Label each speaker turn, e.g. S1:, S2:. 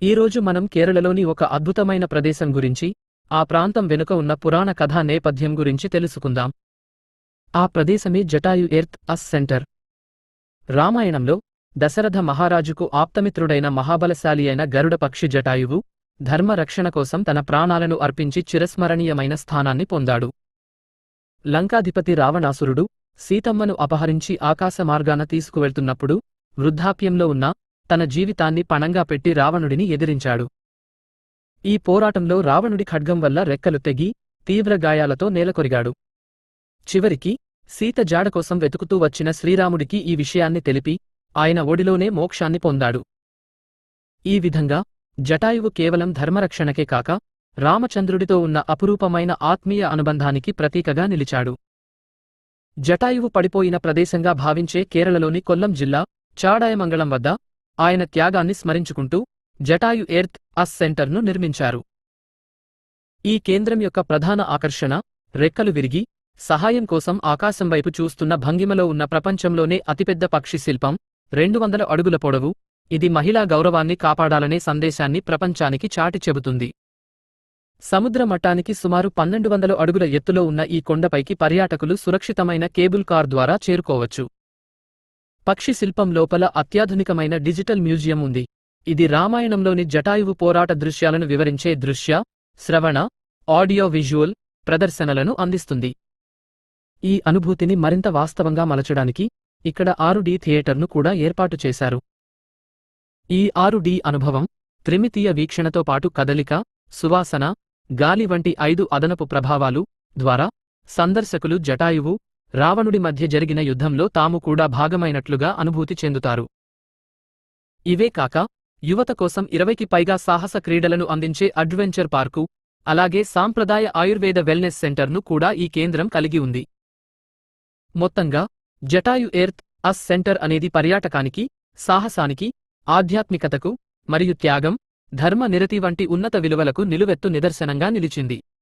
S1: ఈరోజు మనం కేరళలోని ఒక అద్భుతమైన ప్రదేశం గురించి, ఆ ప్రాంతం వెనుక ఉన్న పురాణ కథా నేపథ్యం గురించి తెలుసుకుందాం. ఆ ప్రదేశమే జటాయు ఎర్త్ అస్ సెంటర్. రామాయణంలో దశరథ మహారాజుకు ఆప్తమిత్రుడైన మహాబలశాలి అయిన గరుడ పక్షి జటాయువు ధర్మ రక్షణ కోసం తన ప్రాణాలను అర్పించి చిరస్మరణీయమైన స్థానాన్ని పొందాడు. లంకాధిపతి రావణాసురుడు సీతమ్మను అపహరించి ఆకాశమార్గాన తీసుకువెళ్తున్నప్పుడు వృద్ధాప్యంలో ఉన్న తన జీవితాన్ని పణంగా పెట్టి రావణుడిని ఎదిరించాడు. ఈ పోరాటంలో రావణుడి ఖడ్గం వల్ల రెక్కలు తెగి తీవ్ర గాయాలతో నేలకొరిగాడు. చివరికి సీత జాడ కోసం వెతుకుతూ వచ్చిన శ్రీరాముడికి ఈ విషయాన్ని తెలిపి ఆయన ఒడిలోనే మోక్షాన్ని పొందాడు. ఈ విధంగా జటాయువు కేవలం ధర్మరక్షణకే కాక రామచంద్రుడితో ఉన్న అపురూపమైన ఆత్మీయ అనుబంధానికి ప్రతీకగా నిలిచాడు. జటాయువు పడిపోయిన ప్రదేశంగా భావించే కేరళలోని కొల్లం జిల్లా చాడాయమంగళం వద్ద ఆయన త్యాగాన్ని స్మరించుకుంటూ జటాయు ఎర్త్ అస్ సెంటర్ను నిర్మించారు. ఈ కేంద్రం యొక్క ప్రధాన ఆకర్షణ రెక్కలు విరిగి సహాయం కోసం ఆకాశం వైపు చూస్తున్న భంగిమలో ఉన్న ప్రపంచంలోనే అతిపెద్ద పక్షి శిల్పం, 200 అడుగుల పొడవు. ఇది మహిళా గౌరవాన్ని కాపాడాలనే సందేశాన్ని ప్రపంచానికి చాటి చెబుతుంది. సముద్ర మట్టానికి సుమారు 1200 అడుగుల ఎత్తులో ఉన్న ఈ కొండపైకి పర్యాటకులు సురక్షితమైన కేబుల్ కార్ ద్వారా చేరుకోవచ్చు. పక్షి శిల్పం లోపల అత్యాధునికమైన డిజిటల్ మ్యూజియం ఉంది. ఇది రామాయణంలోని జటాయువు పోరాట దృశ్యాలను వివరించే దృశ్య, శ్రవణ, ఆడియో విజువల్ ప్రదర్శనలను అందిస్తుంది. ఈ అనుభూతిని మరింత వాస్తవంగా మలచడానికి ఇక్కడ 6D థియేటర్ను కూడా ఏర్పాటు చేశారు. ఈ 6D అనుభవం త్రిమితీయ వీక్షణతో పాటు కదలిక, సువాసన, గాలి వంటి 5 అదనపు ప్రభావాలు ద్వారా సందర్శకులు జటాయువు, రావణుడి మధ్య జరిగిన యుద్ధంలో తాము కూడా భాగమైనట్లుగా అనుభూతి చెందుతారు. ఇవే కాక యువత కోసం 20కి పైగా సాహస క్రీడలను అందించే అడ్వెంచర్ పార్కు, అలాగే సాంప్రదాయ ఆయుర్వేద వెల్నెస్ సెంటర్ను కూడా ఈ కేంద్రం కలిగి ఉంది. మొత్తంగా జటాయు ఎర్త్ అస్ సెంటర్ అనేది పర్యాటకానికి, సాహసానికి, ఆధ్యాత్మికతకు మరియు త్యాగం, ధర్మ నిరతి వంటి ఉన్నత విలువలకు నిలువెత్తు నిదర్శనంగా నిలిచింది.